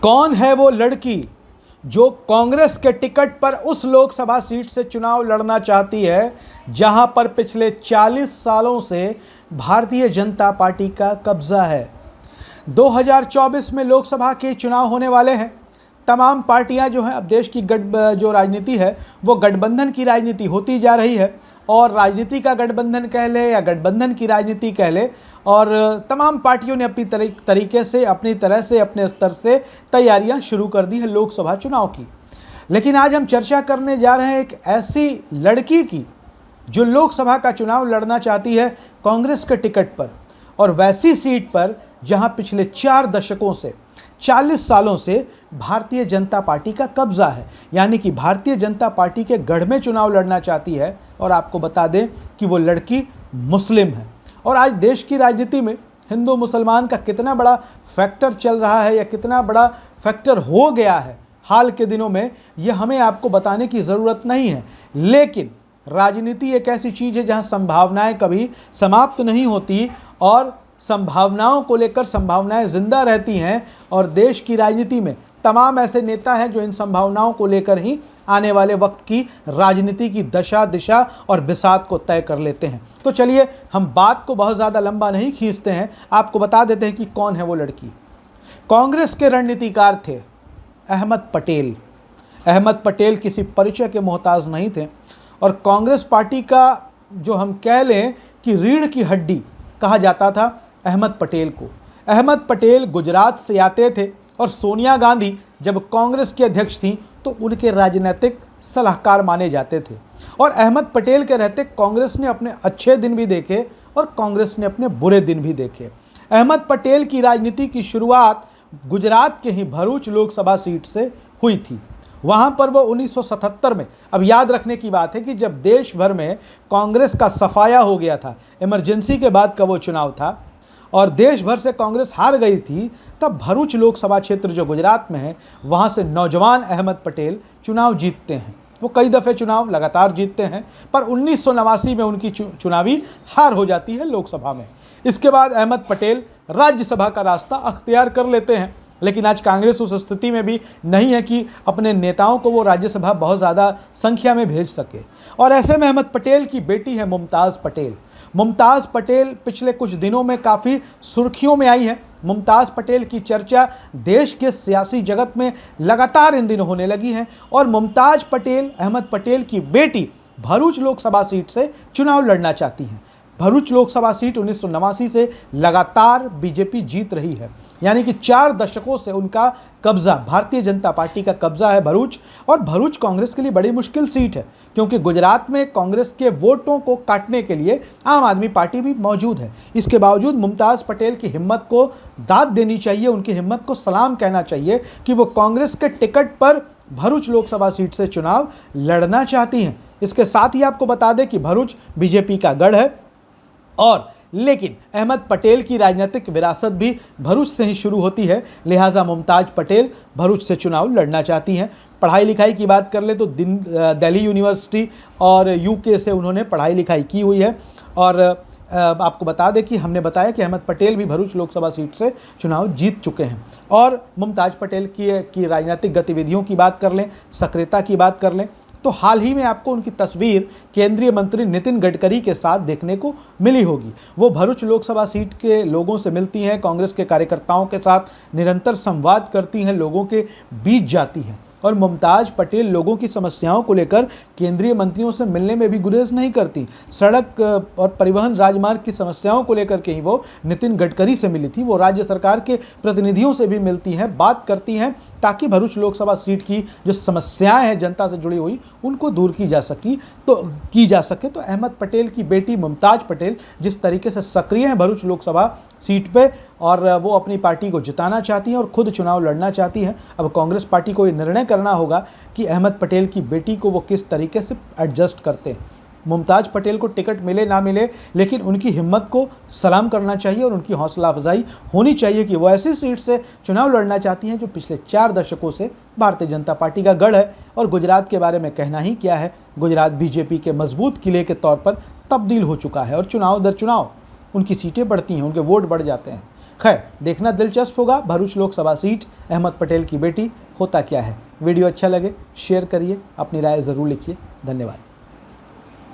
कौन है वो लड़की जो कांग्रेस के टिकट पर उस लोकसभा सीट से चुनाव लड़ना चाहती है जहां पर पिछले 40 सालों से भारतीय जनता पार्टी का कब्जा है। 2024 में लोकसभा के चुनाव होने वाले हैं। तमाम पार्टियां जो हैं, अब देश की जो राजनीति है वो गठबंधन की राजनीति होती जा रही है, और राजनीति का गठबंधन कह ले या गठबंधन की राजनीति कह ले, और तमाम पार्टियों ने अपनी तरीके से, अपनी तरह से, अपने स्तर से तैयारियां शुरू कर दी है लोकसभा चुनाव की। लेकिन आज हम चर्चा करने जा रहे हैं एक ऐसी लड़की की जो लोकसभा का चुनाव लड़ना चाहती है कांग्रेस के टिकट पर, और वैसी सीट पर जहां पिछले 4 दशकों से, 40 सालों से भारतीय जनता पार्टी का कब्जा है। यानी कि भारतीय जनता पार्टी के गढ़ में चुनाव लड़ना चाहती है। और आपको बता दें कि वो लड़की मुस्लिम है। और आज देश की राजनीति में हिंदू मुसलमान का कितना बड़ा फैक्टर चल रहा है या कितना बड़ा फैक्टर हो गया है हाल के दिनों में, ये हमें आपको बताने की ज़रूरत नहीं है। लेकिन राजनीति एक ऐसी चीज़ है जहाँ संभावनाएं कभी समाप्त नहीं होती, और संभावनाओं को लेकर संभावनाएं जिंदा रहती हैं। और देश की राजनीति में तमाम ऐसे नेता हैं जो इन संभावनाओं को लेकर ही आने वाले वक्त की राजनीति की दशा, दिशा और बिसात को तय कर लेते हैं। तो चलिए हम बात को बहुत ज़्यादा लंबा नहीं खींचते हैं, आपको बता देते हैं कि कौन है वो लड़की। कांग्रेस के रणनीतिकार थे अहमद पटेल। अहमद पटेल किसी परिचय के मोहताज नहीं थे, और कांग्रेस पार्टी का जो हम कह लें कि रीढ़ की हड्डी कहा जाता था अहमद पटेल को। अहमद पटेल गुजरात से आते थे, और सोनिया गांधी जब कांग्रेस की अध्यक्ष थीं तो उनके राजनीतिक सलाहकार माने जाते थे। और अहमद पटेल के रहते कांग्रेस ने अपने अच्छे दिन भी देखे और कांग्रेस ने अपने बुरे दिन भी देखे। अहमद पटेल की राजनीति की शुरुआत गुजरात के ही भरूच लोकसभा सीट से हुई थी। वहाँ पर वो 1977 में, अब याद रखने की बात है कि जब देश भर में कांग्रेस का सफाया हो गया था, इमरजेंसी के बाद का वो चुनाव था, और देश भर से कांग्रेस हार गई थी, तब भरूच लोकसभा क्षेत्र जो गुजरात में है वहाँ से नौजवान अहमद पटेल चुनाव जीतते हैं। वो कई दफ़े चुनाव लगातार जीतते हैं, पर 1989 में उनकी चुनावी हार हो जाती है लोकसभा में। इसके बाद अहमद पटेल राज्यसभा का रास्ता अख्तियार कर लेते हैं। लेकिन आज कांग्रेस उस स्थिति में भी नहीं है कि अपने नेताओं को वो राज्यसभा बहुत ज़्यादा संख्या में भेज सके। और ऐसे में अहमद पटेल की बेटी है मुमताज़ पटेल। मुमताज़ पटेल पिछले कुछ दिनों में काफ़ी सुर्खियों में आई है। मुमताज़ पटेल की चर्चा देश के सियासी जगत में लगातार इन दिनों होने लगी है। और मुमताज़ पटेल, अहमद पटेल की बेटी, भरूच लोकसभा सीट से चुनाव लड़ना चाहती हैं। भरूच लोकसभा सीट 1989 से लगातार बीजेपी जीत रही है। यानी कि 4 दशकों से उनका कब्जा, भारतीय जनता पार्टी का कब्जा है भरूच। और भरूच कांग्रेस के लिए बड़ी मुश्किल सीट है, क्योंकि गुजरात में कांग्रेस के वोटों को काटने के लिए आम आदमी पार्टी भी मौजूद है। इसके बावजूद मुमताज़ पटेल की हिम्मत को दाद देनी चाहिए, उनकी हिम्मत को सलाम कहना चाहिए कि वो कांग्रेस के टिकट पर भरूच लोकसभा सीट से चुनाव लड़ना चाहती हैं। इसके साथ ही आपको बता दें कि भरूच बीजेपी का गढ़ है, और लेकिन अहमद पटेल की राजनीतिक विरासत भी भरूच से ही शुरू होती है। लिहाजा मुमताज़ पटेल भरूच से चुनाव लड़ना चाहती हैं। पढ़ाई लिखाई की बात कर ले तो दिल्ली यूनिवर्सिटी और यूके से उन्होंने पढ़ाई लिखाई की हुई है। और आपको बता दें कि हमने बताया कि अहमद पटेल भी भरूच लोकसभा सीट से चुनाव जीत चुके हैं। और मुमताज़ पटेल की राजनीतिक गतिविधियों की बात कर लें, सक्रियता की बात कर लें, तो हाल ही में आपको उनकी तस्वीर केंद्रीय मंत्री नितिन गडकरी के साथ देखने को मिली होगी। वो भरूच लोकसभा सीट के लोगों से मिलती हैं, कांग्रेस के कार्यकर्ताओं के साथ निरंतर संवाद करती हैं, लोगों के बीच जाती हैं। और मुमताज़ पटेल लोगों की समस्याओं को लेकर केंद्रीय मंत्रियों से मिलने में भी गुरेज नहीं करती। सड़क और परिवहन राजमार्ग की समस्याओं को लेकर के ही वो नितिन गडकरी से मिली थी। वो राज्य सरकार के प्रतिनिधियों से भी मिलती हैं, बात करती हैं, ताकि भरूच लोकसभा सीट की जो समस्याएं हैं जनता से जुड़ी हुई उनको दूर की जा सके। तो अहमद पटेल की बेटी मुमताज़ पटेल जिस तरीके से सक्रिय हैं भरूच लोकसभा सीट पे, और वो अपनी पार्टी को जिताना चाहती हैं और खुद चुनाव लड़ना चाहती हैं। अब कांग्रेस पार्टी को ये निर्णय करना होगा कि अहमद पटेल की बेटी को वो किस तरीके से एडजस्ट करते हैं। मुमताज़ पटेल को टिकट मिले ना मिले, लेकिन उनकी हिम्मत को सलाम करना चाहिए और उनकी हौसला अफजाई होनी चाहिए कि वो ऐसी सीट से चुनाव लड़ना चाहती हैं जो पिछले 4 दशकों से भारतीय जनता पार्टी का गढ़ है। और गुजरात के बारे में कहना ही क्या है, गुजरात बीजेपी के मजबूत किले के तौर पर तब्दील हो चुका है, और चुनाव दर चुनाव उनकी सीटें बढ़ती हैं, उनके वोट बढ़ जाते हैं। खैर, देखना दिलचस्प होगा भरूच लोकसभा सीट, अहमद पटेल की बेटी, होता क्या है। वीडियो अच्छा लगे शेयर करिए, अपनी राय ज़रूर लिखिए। धन्यवाद।